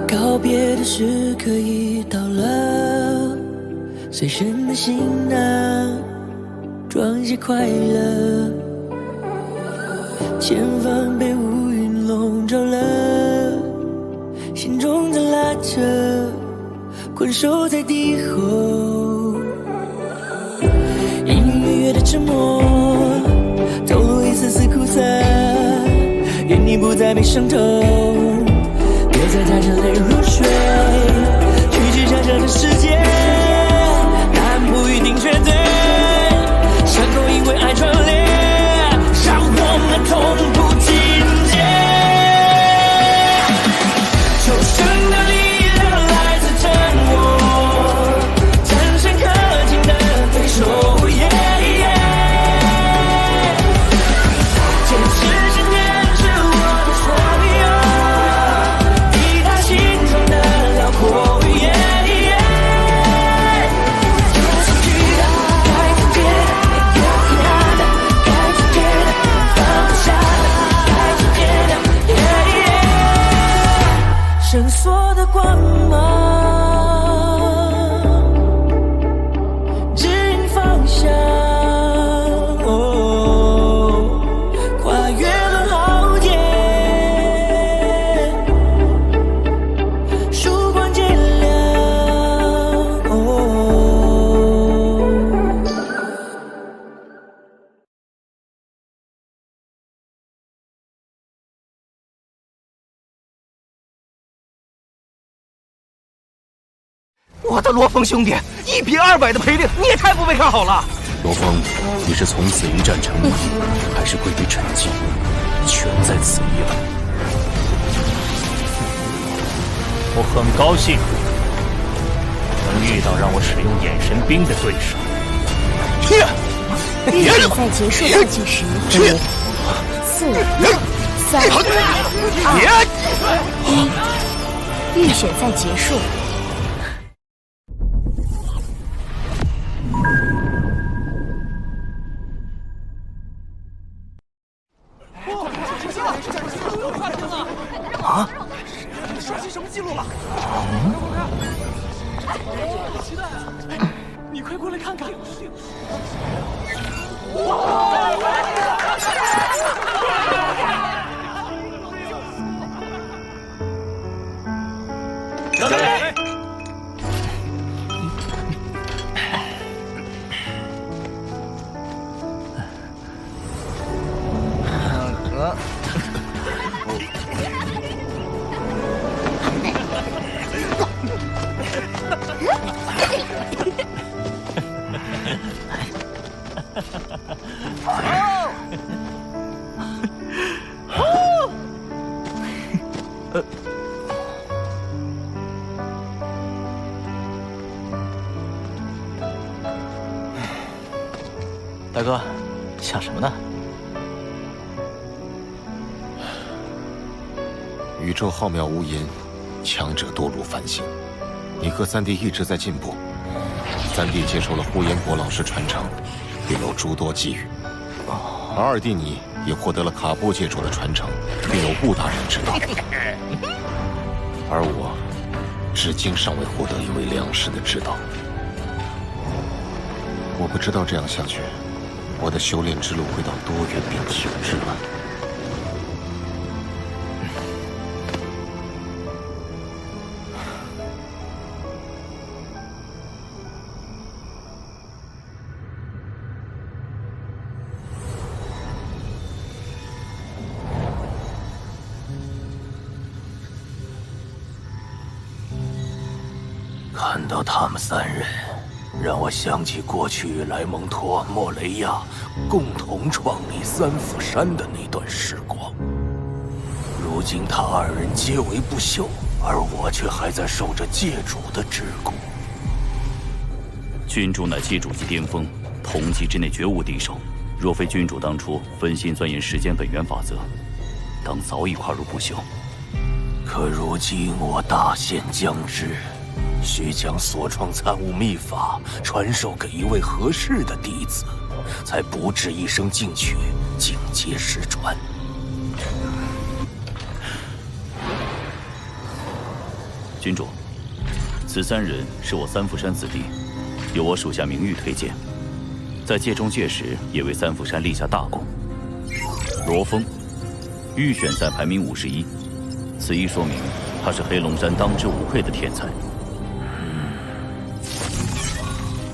告别的时刻已到了，随身的行囊装些快乐，前方被乌云笼罩了，心中在拉扯，困守在敌后，隐隐约约的沉默，透露一丝丝苦涩，愿你不再被伤透，别再带着泪入睡，去知真正的世界，答案不一定绝对，伤口因为爱转裂，让我们痛不尽解。求生的力量来自真我，战胜可敬的对手。坚持信念是我的所有，抵达心中的辽阔。该总结的，有遗憾的，该总结的，放不下的，该总结的，绳索的光芒。我的罗峰兄弟，1比200的赔率，你也太不被看好了。罗峰，你是从此一战成名，还是归于沉寂，全在此一了。我很高兴能遇到让我使用眼神兵的对手。预选赛结束倒计时5、4、3、2、1，预选赛结束。啊！刷新什么记录了？你快过来看看！让开！大哥，想什么呢？宇宙浩渺无垠，强者多如繁星。你和三弟一直在进步。三弟接受了呼延博老师传承，并有诸多机遇；而二弟你也获得了卡布界主的传承，并有悟大人指导。而我，至今尚未获得一位良师的指导。我不知道这样下去，我的修炼之路会到多远并停滞了。看到他们三人，让我想起过去与莱蒙托、莫雷亚共同创立三府山的那段时光。如今他二人皆为不朽，而我却还在受着界主的桎梏。君主乃界主级巅峰，同级之内绝无敌手。若非君主当初分心钻研时间本源法则，当早已跨入不朽。可如今我大限将至，需将所创参悟秘法传授给一位合适的弟子。才不至一生进取，境界失传。君主，此3人是我三府山子弟，由我属下明玉推荐，在界中界时也为三府山立下大功。罗峰，预选赛排名51，此一说明他是黑龙山当之无愧的天才。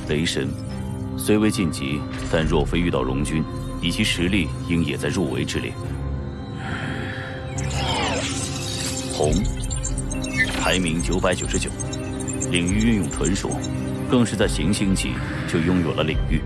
雷神，虽未晋级，但若非遇到荣军，以其实力，应也在入围之列。红，排名999，领域运用纯熟，更是在行星级就拥有了领域。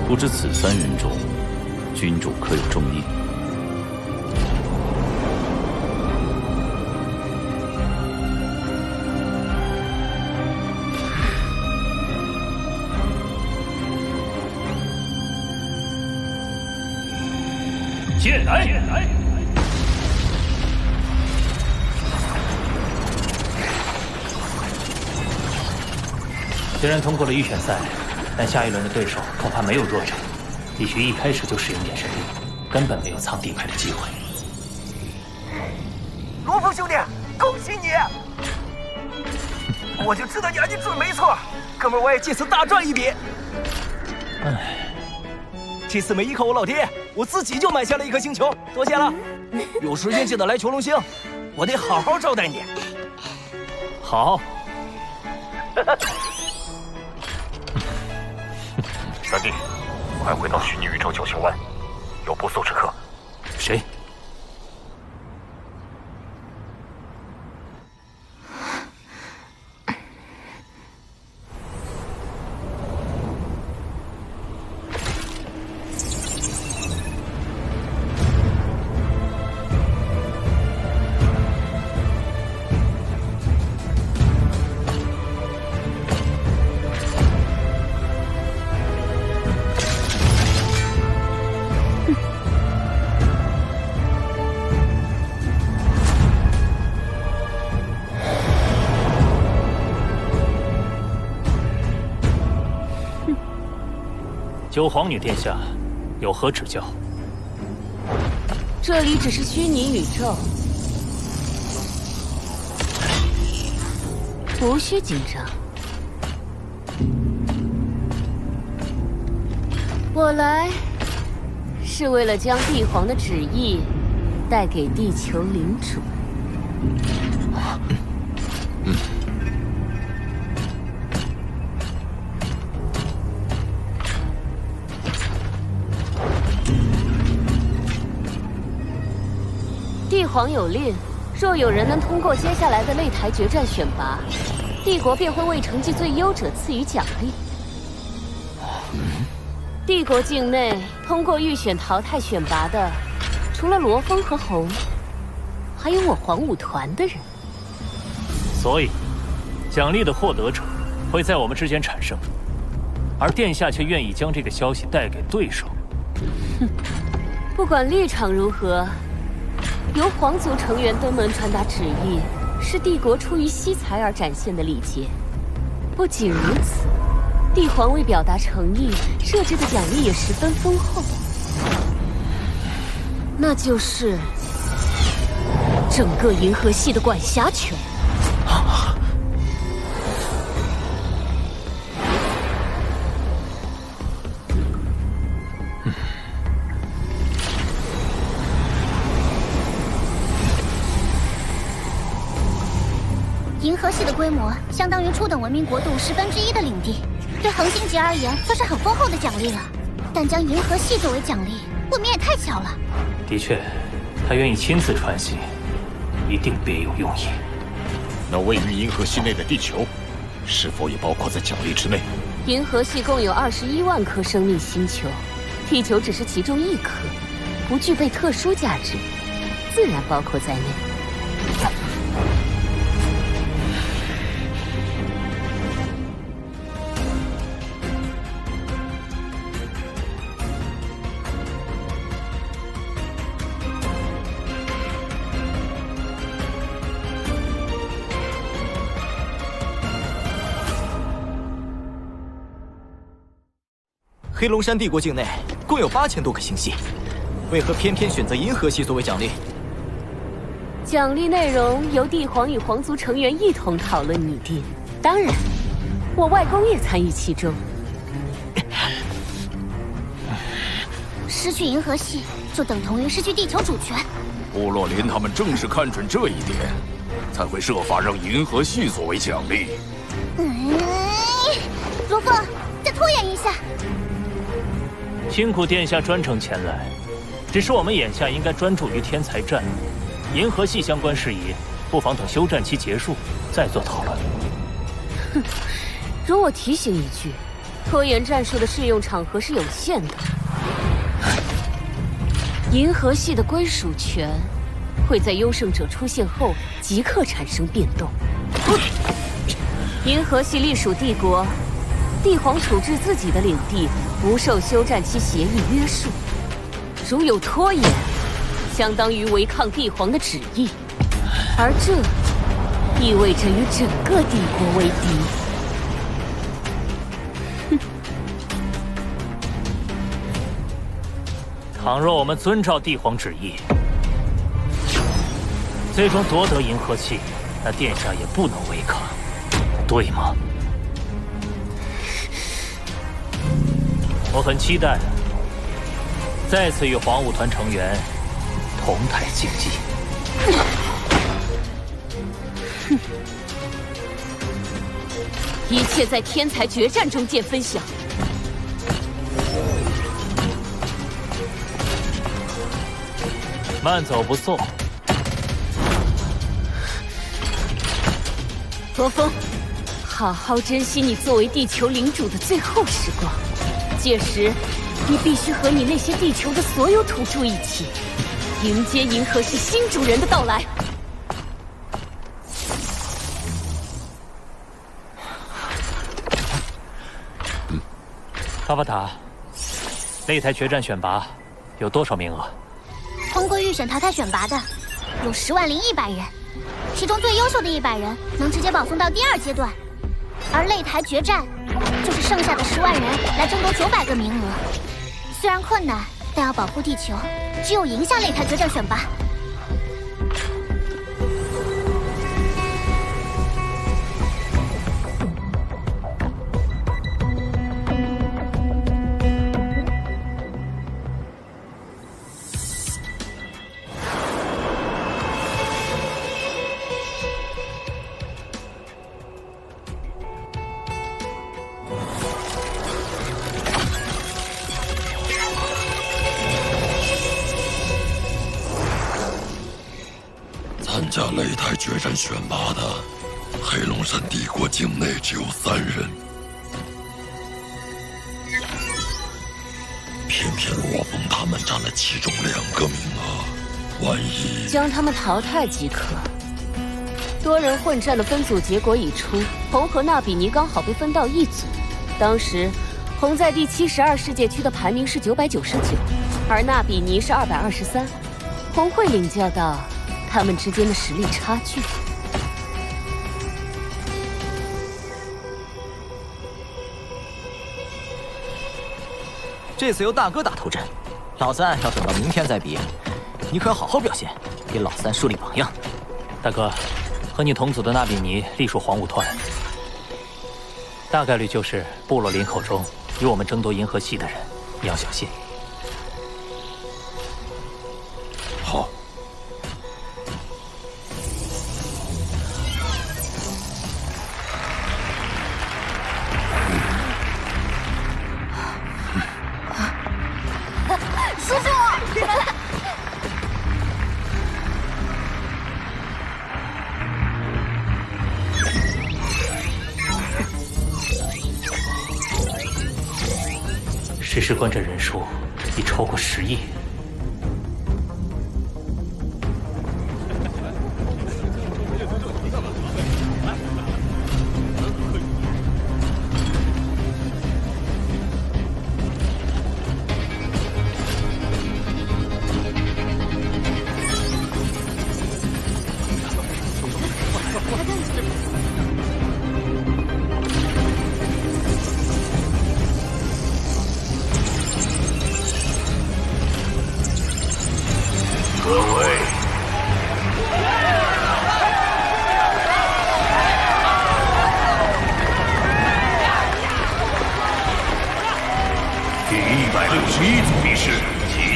不知此3人中，君主可有中意？剑来！虽然通过了预选赛，但下一轮的对手恐怕没有弱者，必须一开始就使用眼神力，根本没有藏地牌的机会。罗峰兄弟，恭喜你！我就知道眼睛准没错，哥们儿，我也借此大赚一笔。唉。这次没依靠我老爹，我自己就买下了1颗星球，多谢了。有时间记得来囚龙星，我得好好招待你。好。三弟，快回到虚拟宇宙9星湾，有不速之客。谁？九皇女殿下，有何指教？这里只是虚拟宇宙，无需紧张。我来是为了将帝皇的旨意带给地球领主。帝皇有令，若有人能通过接下来的擂台决战选拔，帝国便会为成绩最优者赐予奖励。帝国境内通过预选淘汰选拔的，除了罗峰和红，还有我黄武团的人。所以，奖励的获得者会在我们之间产生，而殿下却愿意将这个消息带给对手。哼，不管立场如何。由皇族成员登门传达旨意，是帝国出于惜才而展现的礼节。不仅如此，帝皇为表达诚意，设置的奖励也十分丰厚，那就是整个银河系的管辖权。银河系的规模相当于初等文明国度1/10的领地，对恒星级而言算是很丰厚的奖励了。但将银河系作为奖励，未免也太小了。的确，他愿意亲自传信，一定别有用意。那位于银河系内的地球，是否也包括在奖励之内？银河系共有21万颗生命星球，地球只是其中1颗，不具备特殊价值，自然包括在内。黑龙山帝国境内共有8000多个星系，为何偏偏选择银河系作为奖励？奖励内容由帝皇与皇族成员一同讨论拟定，当然，我外公也参与其中。失去银河系，就等同于失去地球主权。部落林他们正是看准这一点，才会设法让银河系作为奖励。如风，再拖延一下。辛苦殿下专程前来，只是我们眼下应该专注于天才战，银河系相关事宜，不妨等休战期结束再做讨论。哼，容我提醒一句，拖延战术的适用场合是有限的。银河系的归属权会在优胜者出现后即刻产生变动。银河系隶属帝国，帝皇处置自己的领地不受休战期协议约束，如有拖延，相当于违抗帝皇的旨意，而这意味着与整个帝国为敌。倘若我们遵照帝皇旨意，最终夺得银河系，那殿下也不能违抗，对吗？我很期待再次与皇武团成员同台竞技。一切在天才决战中见分晓。慢走不送。罗峰，好好珍惜你作为地球领主的最后时光。届时，你必须和你那些地球的所有土著一起，迎接银河系新主人的到来。卡巴塔，擂台决战选拔有多少名额？通过预选淘汰选拔的有100100人，其中最优秀的100人能直接保送到第2阶段，而擂台决战就是剩下的10万人来争夺900个名额。虽然困难，但要保护地球，只有赢下擂台决战选拔。参加擂台决战选拔的黑龙山帝国境内只有3人，偏偏罗峰他们占了其中2个名额，万一将他们淘汰即可。多人混战的分组结果已出，红和纳比尼刚好被分到一组。当时，红在第72世界区的排名是999，而纳比尼是223。红会领教到他们之间的实力差距。这次由大哥打头阵，老三要等到明天再比。你可要好好表现，给老三树立榜样。大哥，和你同组的纳比尼隶属皇武团，大概率就是部落林口中与我们争夺银河系的人，你要小心。好。叔叔，实时观战人数已超过10亿。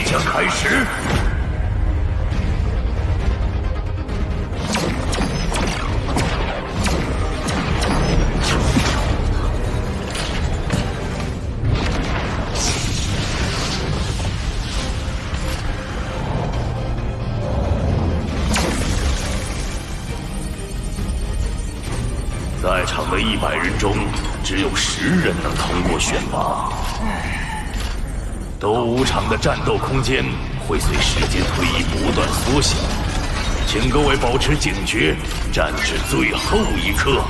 将开始。在场的100人中，只有10人能通过选拔。斗武场的战斗空间会随时间推移不断缩小，请各位保持警觉，战至最后一刻。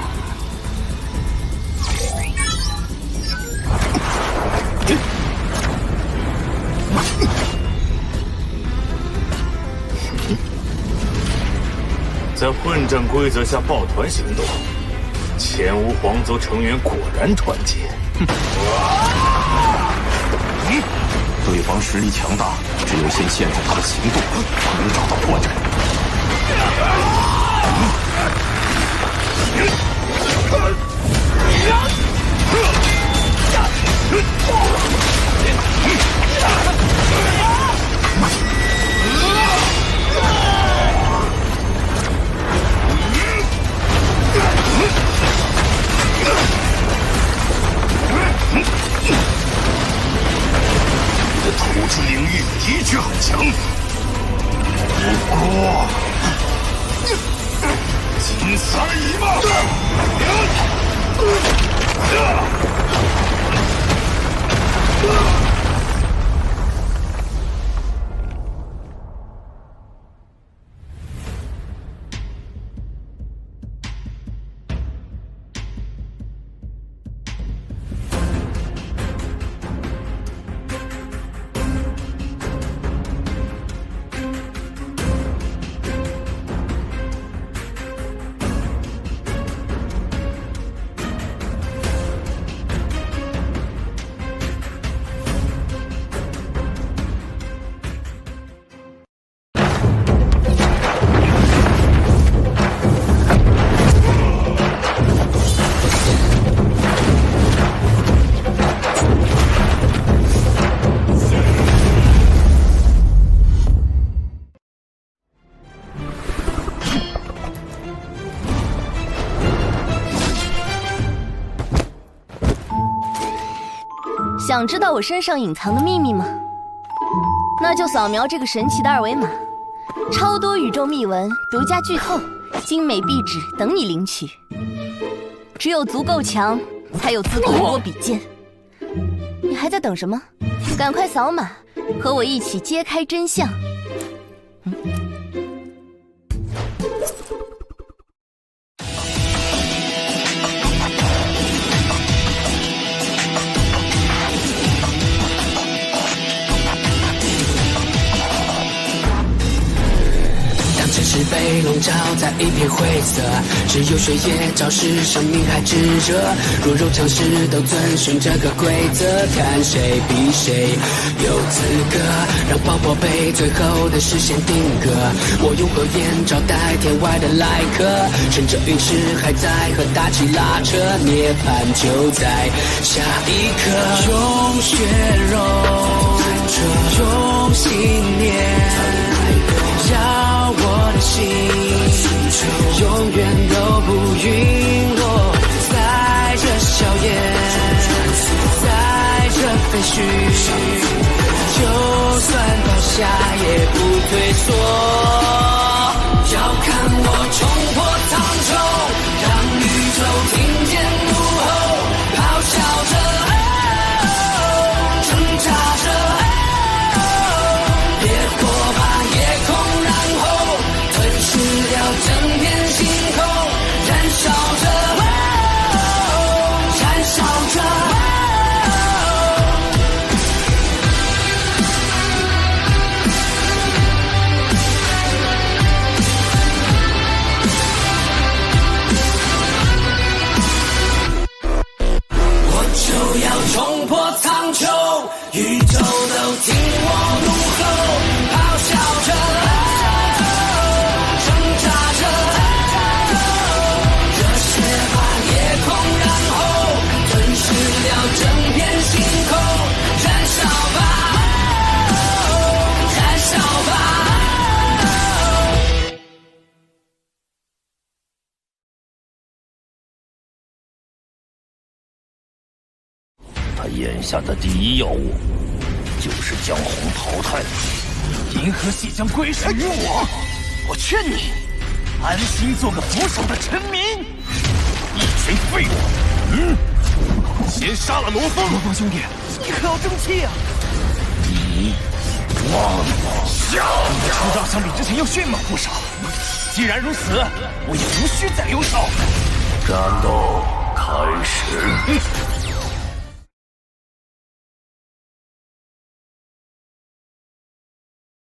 在混战规则下抱团行动，前无皇族成员果然团结。对方实力强大，只有先限制他的行动，才能找到破绽。你的突出领域的确很强，不过仅此而已嘛。想知道我身上隐藏的秘密吗？那就扫描这个神奇的2维码，超多宇宙秘闻、独家剧透、精美壁纸等你领取。只有足够强，才有资格与我比肩。你还在等什么？赶快扫码，和我一起揭开真相。是被笼罩在一片灰色，只有血液昭示生命还炙热。弱肉强势都遵循这个规则，看谁比谁有资格让爆破被最后的视线定格。我用火焰招待天外的来客，趁着陨石还在和大气拉扯，涅槃就在下一刻。用血肉，用信念。要我的心永远都不陨落，在这硝烟，在这废墟，就算倒下也不退缩。要看我冲破苍穹，让宇宙听见怒吼，咆哮着，挣扎着。整片星空燃烧着，燃烧着。下的第一要务就是将红淘汰了。银河系将归属于我。我劝你安心做个扶手的臣民。一群废物！先杀了罗峰。罗峰兄弟，你可要争气呀！你忘了下你的出招相比之前要迅猛不少。既然如此，我也无需再留手。战斗开始。